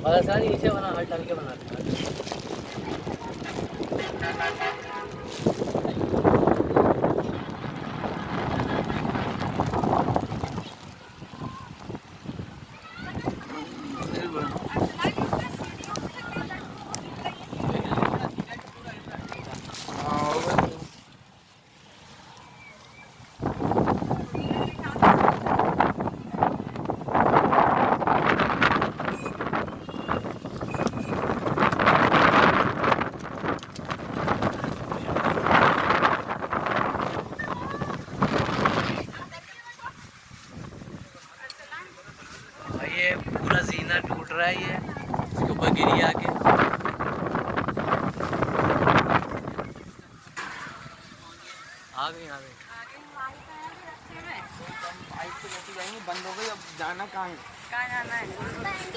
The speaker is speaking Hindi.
और सारी नीचे बना हर टाल के बनाते हैं। ये पूरा जीना टूट रहा है, ये इसके ऊपर गिरी आके। आ गई जाएंगे, बंद हो गई, अब जाना कहाँ है? कहाँ जाना है?